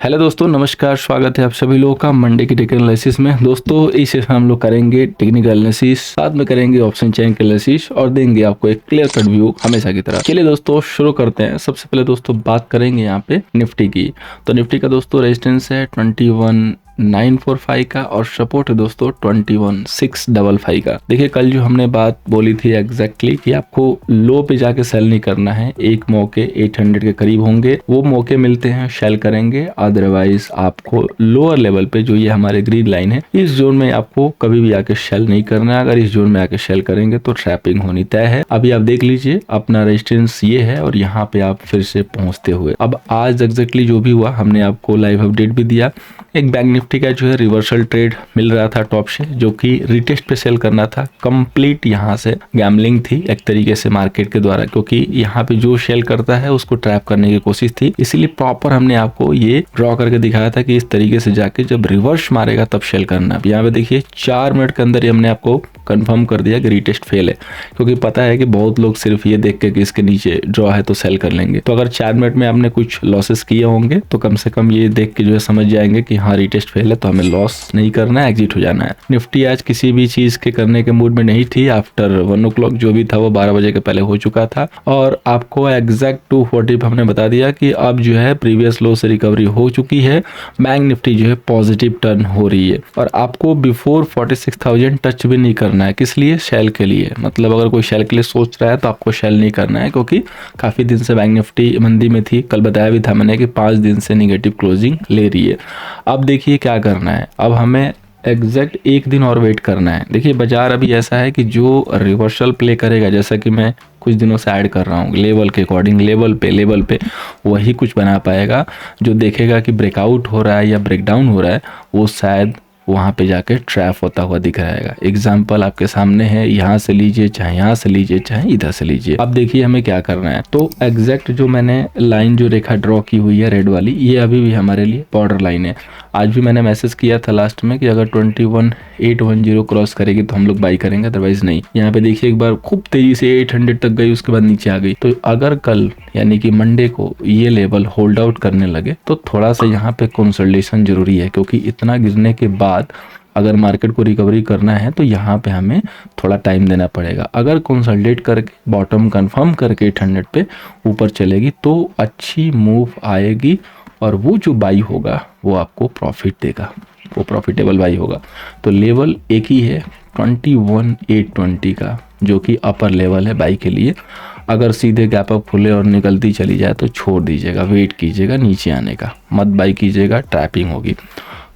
Hello दोस्तों, नमस्कार। स्वागत है आप सभी लोगों का मंडे की टेक्निकल एनालिसिस में। दोस्तों इस हम लोग करेंगे टेक्निकल एनालिसिस, साथ में करेंगे ऑप्शन चेन का एनालिसिस और देंगे आपको एक क्लियर कट व्यू हमेशा की तरह। चलिए दोस्तों शुरू करते हैं। सबसे पहले दोस्तों बात करेंगे यहाँ पे निफ्टी की। तो निफ्टी का दोस्तों रेजिस्टेंस है 21,945 का और सपोर्ट है दोस्तों 21,655 का। देखिए कल जो हमने बात बोली थी एग्जैक्टली कि आपको लो पे जाके सेल नहीं करना है। एक मौके 800 के करीब होंगे, वो मौके मिलते हैं सेल करेंगे। अदरवाइज आपको लोअर लेवल पे जो ये हमारे ग्रीन लाइन है, इस जोन में आपको कभी भी आके सेल नहीं करना है। अगर इस जोन में आके सेल करेंगे तो ट्रैपिंग होनी तय है। अभी आप देख लीजिए अपना रेजिस्टेंस ये है और यहाँ पे आप फिर से पहुंचते हुए, अब आज एग्जैक्टली जो भी हुआ हमने आपको लाइव अपडेट भी दिया। एक बैंक निफ्टी का जो है रिवर्सल ट्रेड मिल रहा था टॉप से, जो कि रिटेस्ट पे सेल करना था। कंप्लीट यहाँ से गैम्बलिंग थी एक तरीके से मार्केट के द्वारा, क्योंकि यहाँ पे जो सेल करता है उसको ट्रैप करने की कोशिश थी। इसीलिए प्रॉपर हमने आपको ये ड्रॉ करके दिखाया था कि इस तरीके से जाके जब रिवर्स मारेगा तब सेल करना। अब यहाँ पे देखिए 4 मिनट के अंदर ही हमने आपको कंफर्म कर दिया कि रिटेस्ट फेल है, क्योंकि पता है कि बहुत लोग सिर्फ ये देख के कि इसके नीचे ड्रॉ है तो सेल कर लेंगे। तो अगर 4 मिनट में आपने कुछ लॉसेस किए होंगे तो कम से कम ये देख के जो है समझ जाएंगे कि हाँ रिटेस्ट फेल है, तो हमें लॉस नहीं करना है, एग्जिट हो जाना है। निफ्टी आज किसी भी चीज के करने के मूड में नहीं थी। आफ्टर 1 o'clock जो भी था वो 12 बजे के पहले हो चुका था और आपको एग्जैक्ट 240 हमने बता दिया कि अब जो है प्रीवियस लो से रिकवरी हो चुकी है। बैंक निफ्टी जो है पॉजिटिव टर्न हो रही है और आपको बिफोर 46,000 टच भी नहीं करना है। किस लिए? सेल के लिए। मतलब अगर कोई सेल के लिए सोच रहा है तो आपको सेल नहीं करना है, क्योंकि काफी दिन से बैंक निफ्टी मंदी में थी। कल बताया भी था मैंने कि 5 दिन से निगेटिव क्लोजिंग ले रही है। अब देखिए क्या करना है, अब हमें एग्जैक्ट 1 दिन और वेट करना है। देखिए बाजार अभी ऐसा है कि जो रिवर्सल प्ले करेगा, जैसा कि मैं कुछ दिनों से ऐड कर रहा हूँ, लेवल के अकॉर्डिंग लेवल पे वही कुछ बना पाएगा। जो देखेगा कि ब्रेकआउट हो रहा है या ब्रेकडाउन हो रहा है, वो शायद वहाँ पे जाके ट्रैप होता हुआ दिख रहेगा। एग्जाम्पल आपके सामने है, यहाँ से लीजिए, चाहे यहाँ से लीजिए, चाहे इधर से लीजिए। अब देखिए हमें क्या करना है। तो एग्जैक्ट जो मैंने लाइन जो रेखा ड्रॉ की हुई है रेड वाली, ये अभी भी हमारे लिए बॉर्डर लाइन है। आज भी मैंने मैसेज किया था लास्ट में कि अगर 21,810 क्रॉस करेगी तो हम लोग बाई करेंगे, अदरवाइज नहीं। यहाँ पे देखिए एक बार खूब तेजी से 800 तक गई, उसके बाद नीचे आ गई। तो अगर कल यानी कि मंडे को ये लेवल होल्ड आउट करने लगे तो थोड़ा सा यहाँ पे कंसोलिडेशन जरूरी है, क्योंकि इतना गिरने के बाद अगर मार्केट को रिकवरी करना है तो यहाँ पे हमें थोड़ा टाइम देना पड़ेगा। अगर कंसोलिडेट करके बॉटम कंफर्म करके 800 पे ऊपर चलेगी तो अच्छी मूव आएगी और वो जो बाई होगा वो आपको प्रॉफिट देगा, वो प्रॉफिटेबल बाई होगा। तो लेवल एक ही है 21,820 का, जो कि अपर लेवल है बाई के लिए। अगर सीधे गैप अप खुले और निकलती चली जाए तो छोड़ दीजिएगा, वेट कीजिएगा नीचे आने का, मत बाई कीजिएगा, ट्रैपिंग होगी।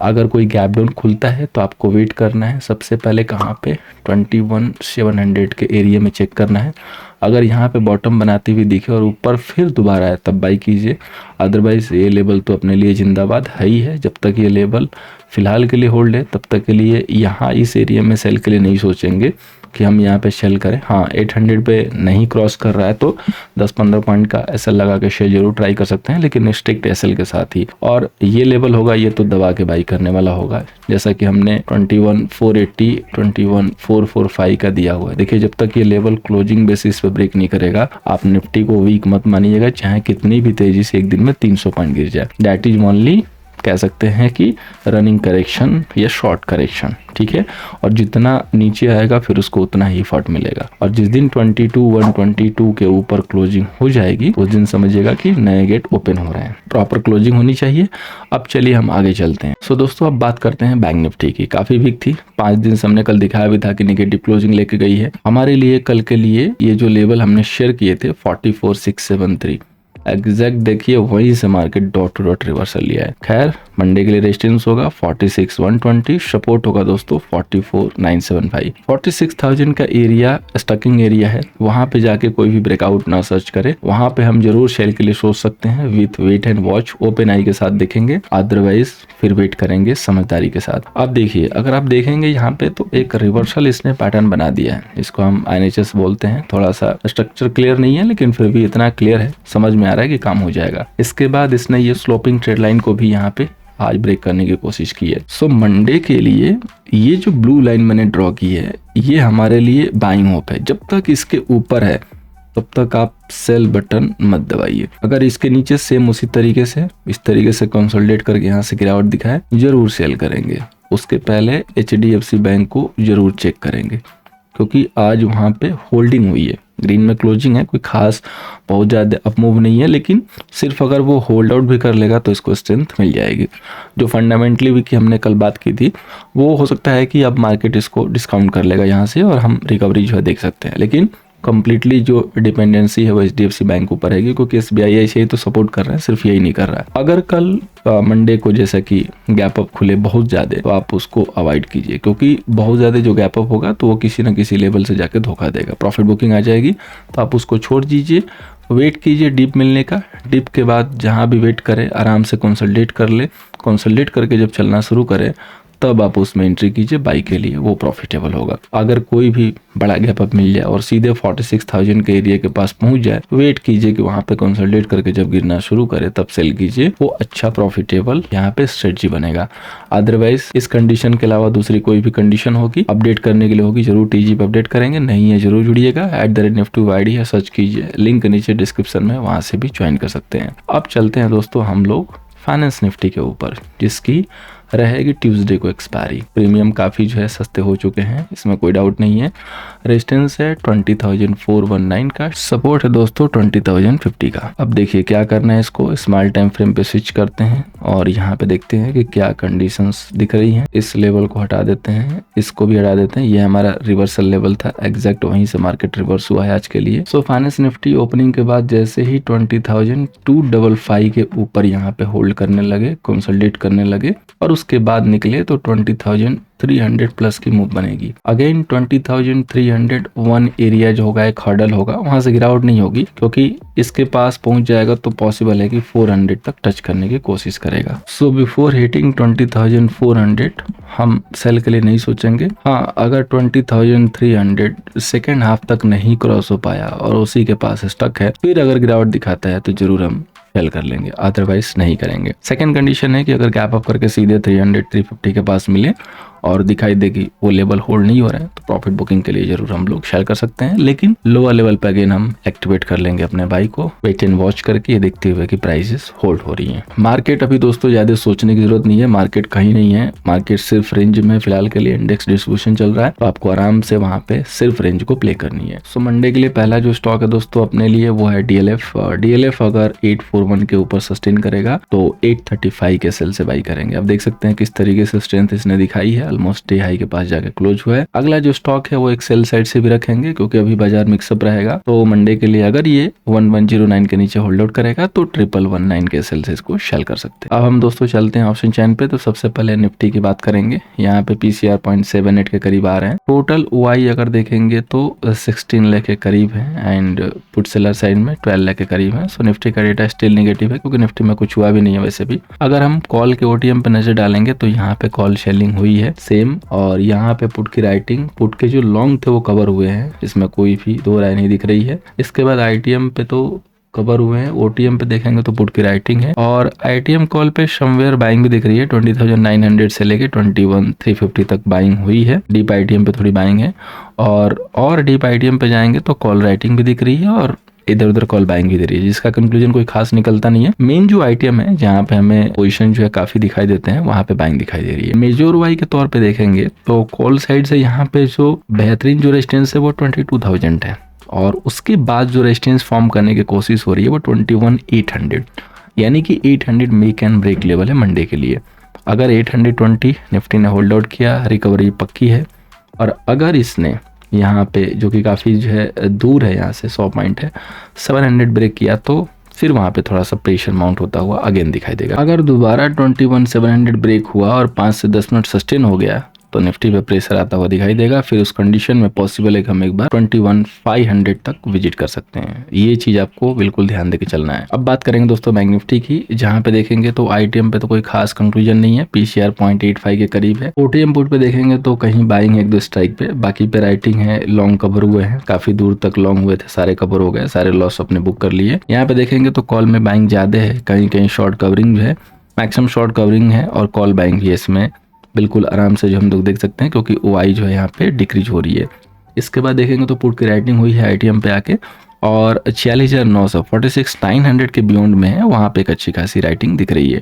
अगर कोई गैप डाउन खुलता है तो आपको वेट करना है। सबसे पहले कहाँ पे 21,700 के एरिया में चेक करना है। अगर यहाँ पे बॉटम बनाती हुई दिखे और ऊपर फिर दोबारा है तब बाई कीजिए। अदरवाइज ये लेवल तो अपने लिए जिंदाबाद है ही है। जब तक ये लेवल फिलहाल के लिए होल्ड है तब तक के लिए यहाँ इस एरिया में सेल के लिए नहीं सोचेंगे कि हम यहाँ पे सेल करें। हाँ 800 पे नहीं क्रॉस कर रहा है तो 10-15 पॉइंट का एसएल लगा के शेयर जरूर ट्राई कर सकते हैं, लेकिन स्ट्रिक्ट एसएल के साथ ही। और ये लेवल होगा ये तो दबा के बाई करने वाला होगा, जैसा कि हमने 21,480 21,445 का दिया हुआ है। देखिए जब तक ये लेवल क्लोजिंग बेसिस पे ब्रेक नहीं करेगा आप निफ्टी को वीक मत मानिएगा, चाहे कितनी भी तेजी से एक दिन में 300 पॉइंट गिर जाए। दैट इज ओनली कह सकते हैं कि रनिंग करेक्शन या शॉर्ट करेक्शन, ठीक है। और जितना नीचे आएगा फिर उसको उतना ही फट मिलेगा। और जिस दिन 22,122 के ऊपर क्लोजिंग हो जाएगी उस दिन समझिएगा कि नए गेट ओपन हो रहे हैं। प्रॉपर क्लोजिंग होनी चाहिए। अब चलिए हम आगे चलते हैं। सो दोस्तों अब बात करते हैं बैंक निफ्टी की। काफी वीक थी, 5 दिन से हमने कल दिखाया भी था कि निगेटिव क्लोजिंग लेके गई है। हमारे लिए कल के लिए ये जो लेवल हमने शेयर किए थे 44,673 एग्जैक्ट देखिए वहीं से market dot to dot reversal लिया है। खैर मंडे के लिए रेजिस्टेंस होगा 46,120, सपोर्ट होगा दोस्तों 44,975। 46,000 का एरिया स्टकिंग एरिया है, वहां पे जाके कोई भी ब्रेकआउट ना सर्च करे। वहां पे हम जरूर सेल के लिए सोच सकते हैं with wait and watch, open eye के साथ देखेंगे, अदरवाइज फिर वेट करेंगे समझदारी के साथ। अब देखिए अगर आप देखेंगे यहाँ पे तो एक रिवर्सल इसने पैटर्न बना दिया है, इसको हम INHS बोलते हैं। थोड़ा सा स्ट्रक्चर क्लियर नहीं है लेकिन फिर भी इतना क्लियर है, समझ में आ रहा है कि काम हो जाएगा। इसके बाद इसने ये स्लोपिंग ट्रेड लाइन को भी यहाँ पे आज ब्रेक करने की कोशिश की है। सो मंडे के लिए ये जो ब्लू लाइन मैंने ड्रॉ की है ये हमारे लिए बाइंग होप है। जब तक इसके ऊपर है तब तक आप सेल बटन मत दबाइए। अगर इसके नीचे सेम उसी तरीके से इस तरीके से कंसोलिडेट करके यहाँ से गिरावट दिखाए, जरूर सेल करेंगे। उसके पहले HDFC बैंक को जरूर चेक करेंगे, क्योंकि आज वहाँ पे होल्डिंग हुई है, ग्रीन में क्लोजिंग है, कोई खास बहुत ज़्यादा अप मूव नहीं है, लेकिन सिर्फ अगर वो होल्ड आउट भी कर लेगा तो इसको स्ट्रेंथ मिल जाएगी। जो फंडामेंटली भी की हमने कल बात की थी, वो हो सकता है कि अब मार्केट इसको डिस्काउंट कर लेगा यहाँ से और हम रिकवरी जो है देख सकते हैं, लेकिन कंप्लीटली जो डिपेंडेंसी है वो HDFC बैंक ऊपर है, क्योंकि SBI ऐसे तो सपोर्ट कर रहा है, सिर्फ यही नहीं कर रहा है। अगर कल मंडे को जैसा कि गैप अप खुले बहुत ज़्यादा, तो आप उसको अवॉइड कीजिए, क्योंकि बहुत ज़्यादा जो गैप अप होगा तो वो किसी ना किसी लेवल से जाके धोखा देगा, प्रॉफिट बुकिंग आ जाएगी। तो आप उसको छोड़ दीजिए, वेट कीजिए डिप मिलने का। डिप के बाद जहाँ भी वेट करे आराम से कंसोलिडेट कर ले, कंसोलिडेट करके जब चलना शुरू करे तब आप उसमें एंट्री कीजिए बाई के लिए, वो प्रॉफिटेबल होगा। अगर कोई भी बड़ा गैप अप मिल जाए और सीधे 46,000 के एरिया के पास पहुंच जाए, वेट कीजिए कि वहां पे कंसोलिडेट करके जब गिरना शुरू करे तब सेल कीजिए, वो अच्छा प्रॉफिटेबल यहाँ पे स्ट्रेटजी बनेगा। अदरवाइज इस कंडीशन के अलावा दूसरी कोई भी कंडीशन होगी, अपडेट करने के लिए होगी, जरूर TG पे अपडेट करेंगे। नहीं है जरूर जुड़िएगा, @Nifty ID है, सर्च कीजिए, लिंक नीचे डिस्क्रिप्शन में, वहां से भी ज्वाइन कर सकते हैं। अब चलते हैं दोस्तों हम लोग फाइनेंस निफ्टी के ऊपर, जिसकी रहेगी ट्यूसडे को एक्सपायरी। प्रीमियम काफ़ी जो है सस्ते हो चुके हैं, इसमें कोई डाउट नहीं है। रेजिस्टेंस है 20,419 का, सपोर्ट है दोस्तों 20,050 का। अब देखिए क्या करना है, इसको स्मॉल टाइम फ्रेम पे स्विच करते हैं और यहाँ पे देखते हैं कि क्या कंडीशंस दिख रही हैं। इस लेवल को हटा देते हैं, इसको भी हटा देते हैं। ये हमारा रिवर्सल लेवल था, एग्जैक्ट वहीं से मार्केट रिवर्स हुआ है आज के लिए। सो फाइनेंस निफ्टी ओपनिंग के बाद जैसे ही 20,255 के ऊपर यहाँ पे होल्ड करने लगे, कंसोलिडेट करने लगे और उसके बाद निकले तो 20,300 प्लस की मूव बनेगी। अगेन 20,301 एरिया जो होगा एक हर्डल होगा, वहां से गिरावट नहीं होगी, क्योंकि इसके पास पहुंच जाएगा तो पॉसिबल है कि 400 तक टच करने की कोशिश करेगा। सो बिफोर हिटिंग 20,400 हम सेल के लिए नहीं सोचेंगे। हाँ, अगर 20,300 सेकेंड हाफ तक नहीं क्रॉस हो पाया और उसी के पास स्टक है, फिर अगर गिरावट दिखाता है तो जरूर हम सेल कर लेंगे, अदरवाइज नहीं करेंगे। सेकंड कंडीशन है कि अगर गैप अप करके सीधे 300-350 के पास मिले और दिखाई दे कि वो लेवल होल्ड नहीं हो रहा है, तो प्रॉफिट बुकिंग के लिए जरूर हम लोग शेयर कर सकते हैं, लेकिन लोअर लेवल पे अगेन हम एक्टिवेट कर लेंगे अपने बाई को, वेट एंड वॉच करके, ये देखते हुए कि प्राइसेस होल्ड हो रही हैं। मार्केट अभी दोस्तों ज्यादा सोचने की जरूरत नहीं है, मार्केट कहीं नहीं है, मार्केट सिर्फ रेंज में फिलहाल के लिए इंडेक्स डिस्ट्रीब्यूशन चल रहा है, तो आपको आराम से वहां पे सिर्फ रेंज को प्ले करनी है। सो मंडे के लिए पहला जो स्टॉक है दोस्तों अपने लिए वो है DLF अगर 841 के ऊपर सस्टेन करेगा तो 835 के सेल से बाई करेंगे। अब देख सकते हैं किस तरीके से स्ट्रेंथ इसने दिखाई है, ऑलमोस्ट डे हाई के पास जाके क्लोज हुआ है। अगला जो स्टॉक है वो एक सेल साइड से भी रखेंगे, क्योंकि अभी बाजार मिक्सअप रहेगा। तो मंडे के लिए अगर ये 1109 के नीचे होल्ड आउट करेगा तो 1119 के सेल से इसको शेल कर सकते हैं। अब हम दोस्तों चलते हैं ऑप्शन चैन पे। तो सबसे पहले निफ्टी की बात करेंगे। यहाँ पे PCR 0.78 के करीब आ रहे हैं। टोटल OI अगर देखेंगे तो 16 लाख के करीब है एंड पुट सेलर साइड में 12 लाख के करीब है। सो निफ्टी का डेटा स्टिल नेगेटिव है, क्योंकि निफ्टी में कुछ हुआ भी नहीं है वैसे भी। अगर हम कॉल के OTM पे नजर डालेंगे तो यहाँ पे कॉल शेलिंग हुई है सेम, और यहाँ पे पुट की राइटिंग, पुट के जो लॉन्ग थे वो कवर हुए हैं, इसमें कोई भी दो राय नहीं दिख रही है। इसके बाद ITM पे तो कवर हुए हैं, OTM पे देखेंगे तो पुट की राइटिंग है, और ITM कॉल पे समवेयर बाइंग भी दिख रही है। 20,900 से लेके 21,350 तक बाइंग हुई है। डीप ITM पे थोड़ी बाइंग है, और डीप ITM पे जाएंगे तो कॉल राइटिंग भी दिख रही है और इधर उधर कॉल बाइंग भी दे रही है, जिसका कंक्लूजन कोई खास निकलता नहीं है। मेन जो ITM है जहाँ पे हमें पोजीशन जो है काफी दिखाई देते हैं, वहां पे बाइंग दिखाई दे रही है। मेजर वाई के तौर पे देखेंगे तो कॉल साइड से यहाँ पे जो बेहतरीन जो रेजिस्टेंस है वो 22,000 है, और उसके बाद जो रेजिस्टेंस फॉर्म करने की कोशिश हो रही है वो 21,800, यानी कि 800 मेक एंड ब्रेक लेवल है मंडे के लिए। अगर 820 निफ्टी ने होल्ड आउट किया, रिकवरी पक्की है, और अगर इसने यहाँ पे जो कि काफ़ी जो है दूर है यहाँ से 100 पॉइंट है, 700 ब्रेक किया तो फिर वहाँ पे थोड़ा सा प्रेशर माउंट होता हुआ अगेन दिखाई देगा। अगर दोबारा 21,700 ब्रेक हुआ और 5 से 10 मिनट सस्टेन हो गया तो निफ्टी पे प्रेशर आता हुआ दिखाई देगा। फिर उस कंडीशन में पॉसिबल है कि हम एक बार 21,500 तक विजिट कर सकते हैं। ये चीज आपको बिल्कुल ध्यान देके चलना है। अब बात करेंगे दोस्तों बैंक निफ्टी की, जहां पे देखेंगे तो ITM पे तो कोई खास कंक्लूजन नहीं है, PCR 0.85 के करीब है। OTM पुट पे देखेंगे तो कहीं बाइंग है एक दो स्ट्राइक पे, बाकी पे राइटिंग है, लॉन्ग कवर हुए हैं, काफी दूर तक लॉन्ग हुए थे, सारे कवर हो गए, सारे लॉस अपने बुक कर लिए। यहाँ पे देखेंगे तो कॉल में बाइंग ज्यादा है, कहीं कहीं शॉर्ट कवरिंग जो है, मैक्सिमम शॉर्ट कवरिंग है और कॉल बाइंग भी है इसमें बिल्कुल आराम से जो हम लोग देख सकते हैं, क्योंकि OI जो है यहाँ पे डिक्रीज हो रही है। इसके बाद देखेंगे तो पुट की राइटिंग हुई है ITM पे आके, और 46,900 46,900 के बियॉन्ड में है, वहाँ पे एक अच्छी खासी राइटिंग दिख रही है।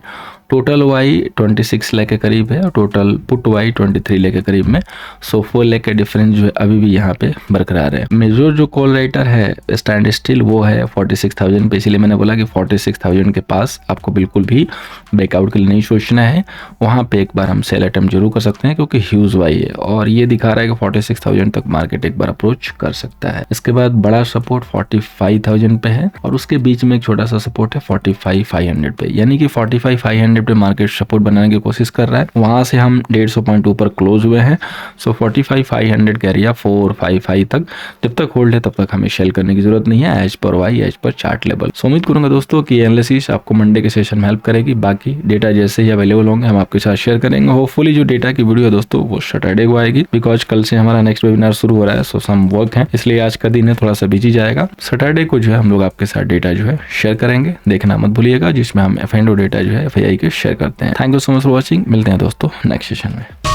टोटल वाई 26 लाख के करीब है और टोटल पुट वाई 23 लाख के करीब में। सो 4 लाख का डिफरेंस जो है अभी भी यहाँ पे बरकरार है। मेजर जो कॉल राइटर है स्टैंड स्टिल वो है 46,000 पे, इसलिए मैंने बोला कि 46,000 के पास आपको बिल्कुल भी बैकआउट के लिए नहीं सोचना है। वहाँ पे एक बार हम सेल अटेम्प्ट जरूर कर सकते हैं क्योंकि ह्यूज वाई है और ये दिखा रहा है कि 46,000 तक मार्केट एक बार अप्रोच कर सकता है। इसके बाद बड़ा सपोर्ट 45,000 पे है और उसके बीच में एक छोटा सा सपोर्ट है 45,500 पे, यानी कि 45,500 पे मार्केट सपोर्ट बनाने की कोशिश कर रहा है। वहां से हम 150 पॉइंट ऊपर क्लोज हुए हैं। सो 45,500 का एरिया 455 तक जब तक होल्ड है तब तक हमें सेल करने की जरूरत नहीं है as per why as per chart level. So उम्मीद करूंगा दोस्तों कि एनालिसिस आपको मंडे के सेशन में हेल्प करेगी। बाकी डेटा जैसे ही अवेलेबल होंगे हम आपके साथ शेयर करेंगे। होपफुली जो डेटा की वीडियो है दोस्तों वो सैटरडे को आएगी, बिकॉज कल से हमारा नेक्स्ट वेबिनार शुरू हो रहा है। सो सम वर्क है, इसलिए आज का दिन है थोड़ा सा बिजी जाएगा। सैटरडे को जो है हम लोग आपके साथ डेटा जो है शेयर करेंगे, देखना मत भूलिएगा, जिसमें हम F&O डेटा जो है FII के शेयर करते हैं। Thank you so much for watching. मिलते हैं दोस्तों नेक्स्ट सेशन में।